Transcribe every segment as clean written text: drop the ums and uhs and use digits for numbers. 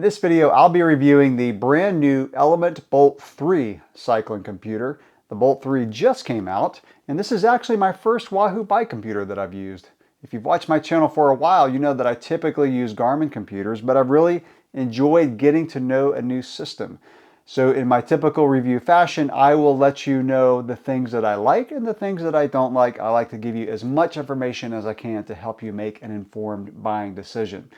this video, I'll be reviewing the brand new Element Bolt 3 cycling computer. The Bolt 3 just came out, and this is actually my first Wahoo bike computer that I've used. If you've watched my channel for a while, you know that I typically use Garmin computers, but I've really enjoyed getting to know a new system. So in my typical review fashion, I will let you know the things that I like and the things that I don't like. I like to give you as much information as I can to help you make an informed buying decision.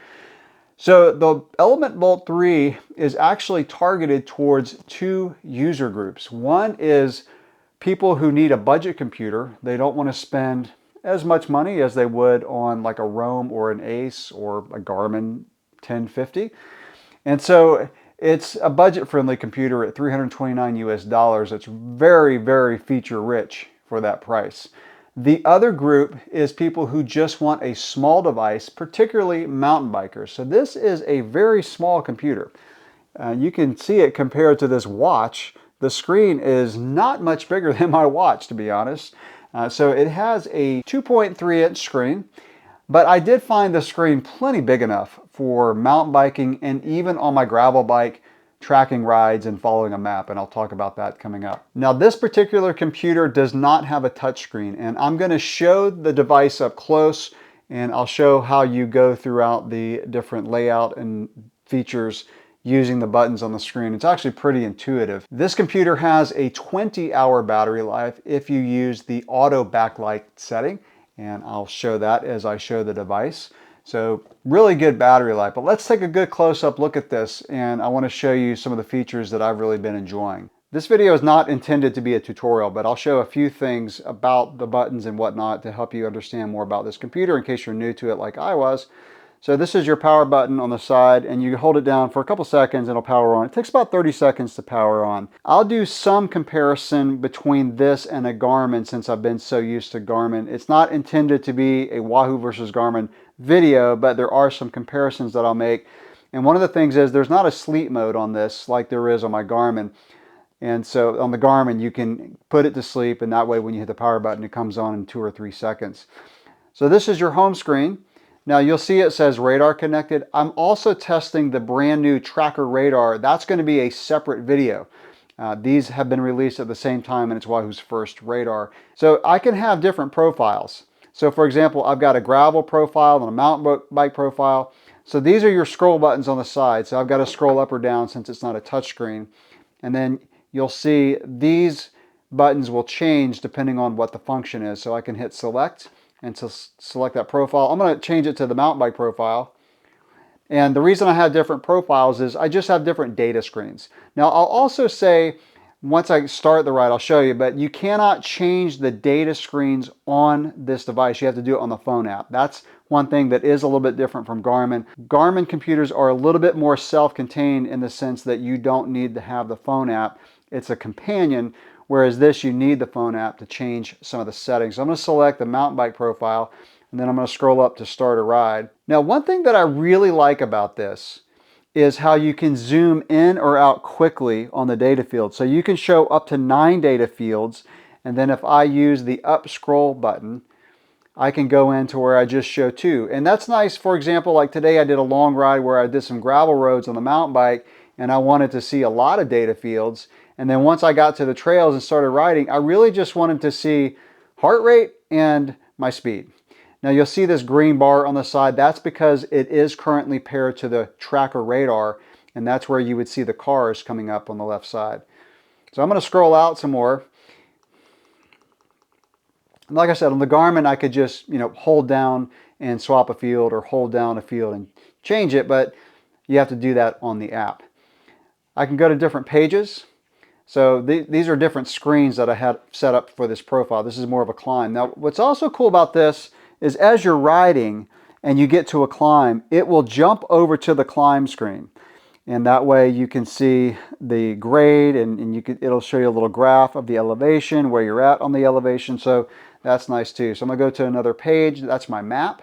So the Element Bolt 3 is actually targeted towards two user groups. One is people who need a budget computer. They don't want to spend as much money as they would on like a Roam or an Ace or a Garmin 1050. And so it's a budget-friendly computer at $329 US. It's very, very feature-rich for that price. The other group is people who just want a small device, particularly mountain bikers. So this is a very small computer. You can see it compared to this watch. The screen is not much bigger than my watch, to be honest. So it has a 2.3-inch screen, but I did find the screen plenty big enough for mountain biking and even on my gravel bike, tracking rides and following a map, and I'll talk about that coming up. Now this particular computer does not have a touchscreen, and I'm going to show the device up close, and I'll show how you go throughout the different layout and features using the buttons on the screen. It's actually pretty intuitive. This computer has a 20-hour battery life if you use the auto backlight setting, and I'll show that as I show the device. So really good battery life, but let's take a good close-up look at this, and I want to show you some of the features that I've really been enjoying. This video is not intended to be a tutorial, but I'll show a few things about the buttons and whatnot to help you understand more about this computer in case you're new to it like I was. So this is your power button on the side, and you hold it down for a couple seconds and it'll power on. It takes about 30 seconds to power on. I'll do some comparison between this and a Garmin since I've been so used to Garmin. It's not intended to be a Wahoo versus Garmin video, but there are some comparisons that I'll make. And one of the things is there's not a sleep mode on this like there is on my Garmin. And so on the Garmin, you can put it to sleep, and that way when you hit the power button, it comes on in 2 or 3 seconds. So this is your home screen. Now you'll see it says radar connected. I'm also testing the brand new tracker radar. That's going to be a separate video. These have been released at the same time, and it's Wahoo's first radar. So I can have different profiles. So for example, I've got a gravel profile and a mountain bike profile. So these are your scroll buttons on the side. So I've got to scroll up or down since it's not a touch screen. And then you'll see these buttons will change depending on what the function is. So I can hit select and to select that profile. I'm going to change it to the mountain bike profile. And the reason I have different profiles is I just have different data screens. Now I'll also say, once I start the ride, I'll show you, but you cannot change the data screens on this device. You have to do it on the phone app. That's one thing that is a little bit different from Garmin. Garmin computers are a little bit more self-contained in the sense that you don't need to have the phone app. It's a companion, whereas this, you need the phone app to change some of the settings. So I'm going to select the mountain bike profile, and then I'm going to scroll up to start a ride. Now, one thing that I really like about this is how you can zoom in or out quickly on the data field. So you can show up to 9 data fields, and then if I use the up scroll button, I can go into where I just show 2. And that's nice. For example, like today I did a long ride where I did some gravel roads on the mountain bike, and I wanted to see a lot of data fields. And then once I got to the trails and started riding, I really just wanted to see heart rate and my speed. Now you'll see this green bar on the side. That's because it is currently paired to the tracker radar, and that's where you would see the cars coming up on the left side. So I'm going to scroll out some more. Like I said, on the Garmin, I could just, hold down and swap a field, or hold down a field and change it, but you have to do that on the app. I can go to different pages. So these are different screens that I had set up for this profile. This is more of a climb. Now, what's also cool about this is as you're riding and you get to a climb, it will jump over to the climb screen. And that way you can see the grade, and it'll show you a little graph of the elevation, where you're at on the elevation. So that's nice too. So I'm going to go to another page. That's my map.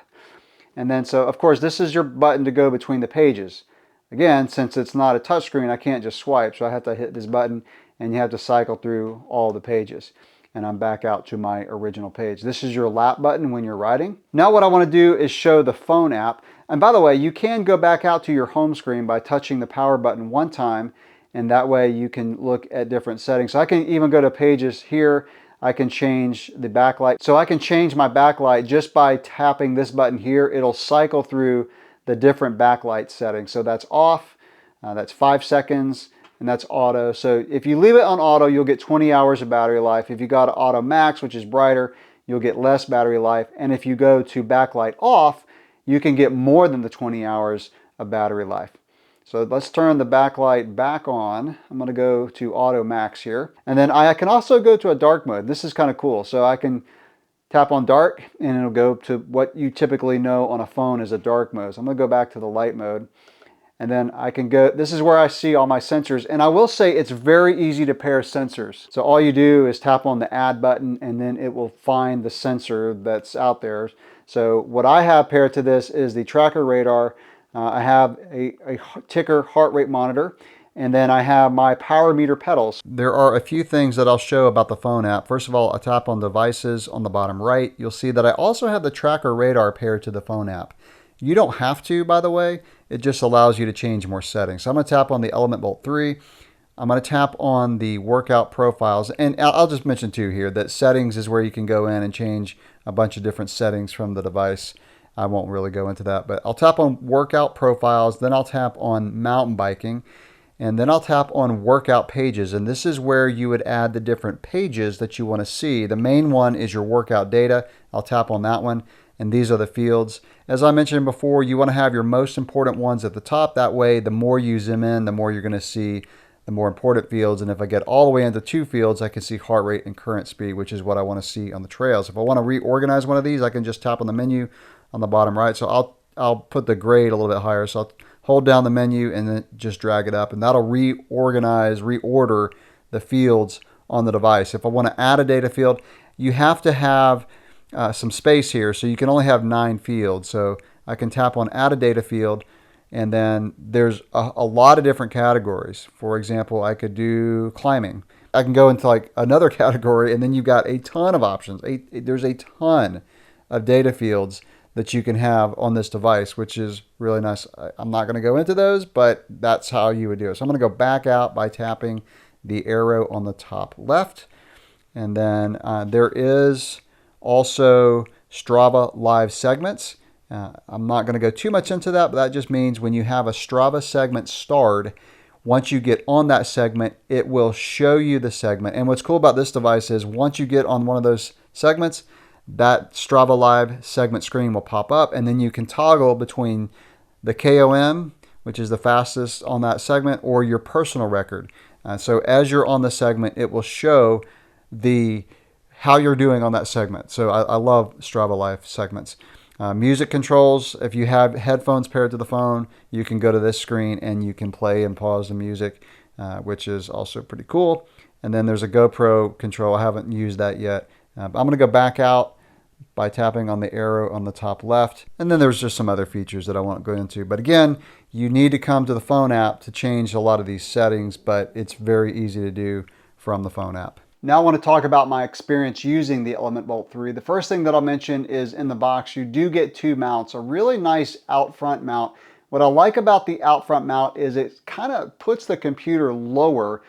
And then, so of course, this is your button to go between the pages. Again, since it's not a touch screen, I can't just swipe. So I have to hit this button, and you have to cycle through all the pages. and I'm back out to my original page. This is your lap button when you're riding. Now what I want to do is show the phone app. And by the way, you can go back out to your home screen by touching the power button one time, and that way you can look at different settings. So I can even go to pages here. I can change the backlight. So I can change my backlight just by tapping this button here. It'll cycle through the different backlight settings. So that's off, that's 5 seconds, and that's auto. So if you leave it on auto, you'll get 20 hours of battery life. If you got auto max, which is brighter, you'll get less battery life. And if you go to backlight off, you can get more than the 20 hours of battery life. So let's turn the backlight back on. I'm going to go to auto max here. And then I can also go to a dark mode. This is kind of cool. So I can tap on dark and it'll go to what you typically know on a phone as a dark mode. So I'm going to go back to the light mode. And then I can go, this is where I see all my sensors. And I will say it's very easy to pair sensors. So all you do is tap on the add button and then it will find the sensor that's out there. So what I have paired to this is the tracker radar. I have a ticker heart rate monitor, and then I have my power meter pedals. There are a few things that I'll show about the phone app. First of all, I tap on devices on the bottom right. You'll see that I also have the tracker radar paired to the phone app. You don't have to, by the way. It just allows you to change more settings. So I'm going to tap on the Element Bolt 3. I'm going to tap on the workout profiles. And I'll just mention too here that settings is where you can go in and change a bunch of different settings from the device. I won't really go into that, but I'll tap on workout profiles, then I'll tap on mountain biking, and then I'll tap on workout pages. And this is where you would add the different pages that you want to see. The main one is your workout data. I'll tap on that one, and these are the fields. As I mentioned before, you want to have your most important ones at the top. That way, the more you zoom in, the more you're going to see the more important fields. And if I get all the way into 2 fields, I can see heart rate and current speed, which is what I want to see on the trails. If I want to reorganize one of these, I can just tap on the menu on the bottom right. So I'll put the grade a little bit higher. So I'll hold down the menu and then just drag it up, and that'll reorder the fields on the device. If I want to add a data field, you have to have some space here. So you can only have 9 fields. So I can tap on add a data field, and then there's a lot of different categories. For example, I could do climbing. I can go into like another category, and then you've got a ton of options. There's a ton of data fields that you can have on this device, which is really nice. I'm not going to go into those, but that's how you would do it. So I'm going to go back out by tapping the arrow on the top left. And then there is also Strava live segments. I'm not going to go too much into that, but that just means when you have a Strava segment starred, once you get on that segment, it will show you the segment. And what's cool about this device is once you get on one of those segments, that Strava Live segment screen will pop up, and then you can toggle between the KOM, which is the fastest on that segment, or your personal record. So as you're on the segment, it will show how you're doing on that segment. So I love Strava Live segments. Music controls, if you have headphones paired to the phone, you can go to this screen and you can play and pause the music, which is also pretty cool. And then there's a GoPro control. I haven't used that yet. I'm going to go back out by tapping on the arrow on the top left. And then there's just some other features that I won't go into. But again, you need to come to the phone app to change a lot of these settings, but it's very easy to do from the phone app. Now I want to talk about my experience using the Element Bolt 3. The first thing that I'll mention is in the box, you do get 2 mounts, a really nice out front mount. What I like about the out front mount is it kind of puts the computer lower,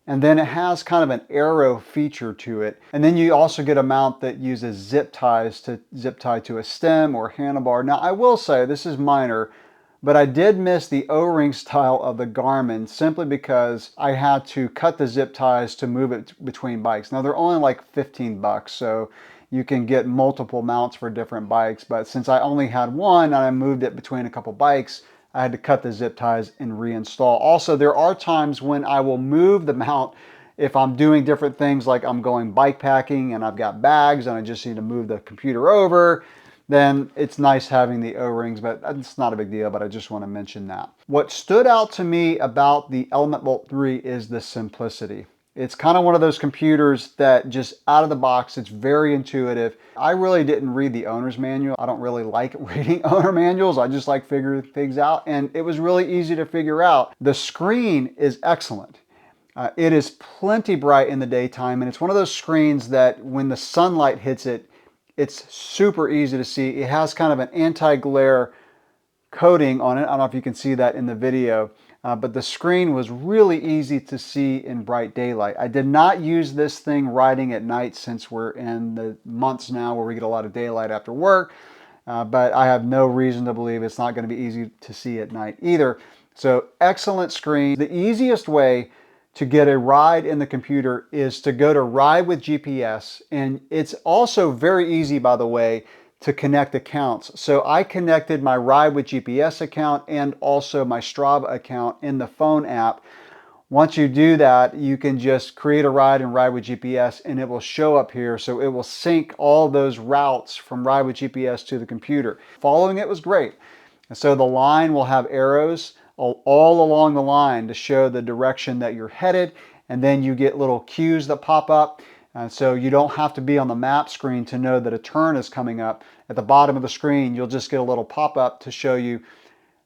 and then it has kind of an arrow feature to it. And then you also get a mount that uses zip ties to zip tie to a stem or handlebar. Now I will say this is minor, but I did miss the O-ring style of the Garmin simply because I had to cut the zip ties to move it between bikes. Now they're only like 15 bucks, so you can get multiple mounts for different bikes. But since I only had one and I moved it between a couple bikes, I had to cut the zip ties and reinstall. Also, there are times when I will move the mount if I'm doing different things, like I'm going bikepacking and I've got bags and I just need to move the computer over. Then it's nice having the O-rings, but it's not a big deal, but I just want to mention that. What stood out to me about the Element Bolt 3 is the simplicity. It's kind of one of those computers that just out of the box, it's very intuitive. I really didn't read the owner's manual. I don't really like reading owner manuals. I just like figuring things out, and it was really easy to figure out. The screen is excellent. It is plenty bright in the daytime, and it's one of those screens that when the sunlight hits it, it's super easy to see. It has kind of an anti-glare coating on it. I don't know if you can see that in the video, but the screen was really easy to see in bright daylight. I did not use this thing riding at night since we're in the months now where we get a lot of daylight after work, but I have no reason to believe it's not going to be easy to see at night either. So excellent screen. The easiest way to get a ride in the computer is to go to Ride with GPS, and it's also very easy, by the way, to connect accounts. So I connected my Ride with GPS account and also my Strava account in the phone app. Once you do that, you can just create a ride in Ride with GPS and it will show up here. So it will sync all those routes from Ride with GPS to the computer. Following it was great. And so the line will have arrows all along the line to show the direction that you're headed, and then you get little cues that pop up, and so you don't have to be on the map screen to know that a turn is coming up. At the bottom of the screen, you'll just get a little pop-up to show you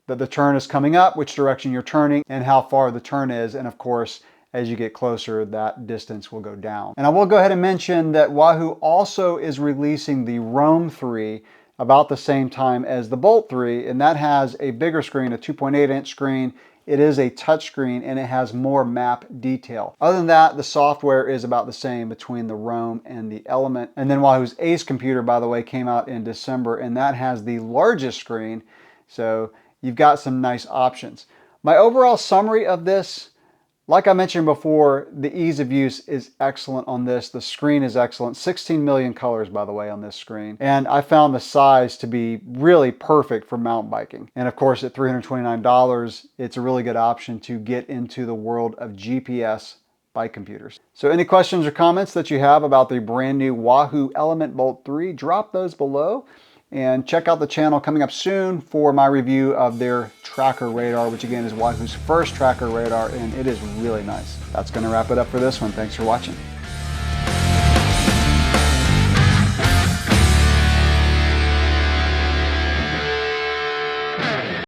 that the turn is coming up, which direction you're turning, and how far the turn is, and of course, as you get closer, that distance will go down. And I will go ahead and mention that Wahoo also is releasing the Roam 3 about the same time as the Bolt 3, and that has a bigger screen, a 2.8-inch screen. It is a touch screen and it has more map detail. Other than that, the software is about the same between the Roam and the Element. And then Wahoo's Ace computer, by the way, came out in December, and that has the largest screen, so you've got some nice options. My overall summary of this, like I mentioned before, the ease of use is excellent on this. The screen is excellent. 16 million colors, by the way, on this screen. And I found the size to be really perfect for mountain biking. And of course, at $329, it's a really good option to get into the world of GPS bike computers. So any questions or comments that you have about the brand new Wahoo ELEMNT BOLT 3, drop those below. And check out the channel coming up soon for my review of their tracker radar, which again is Wahoo's first tracker radar, and it is really nice. That's going to wrap it up for this one. Thanks for watching.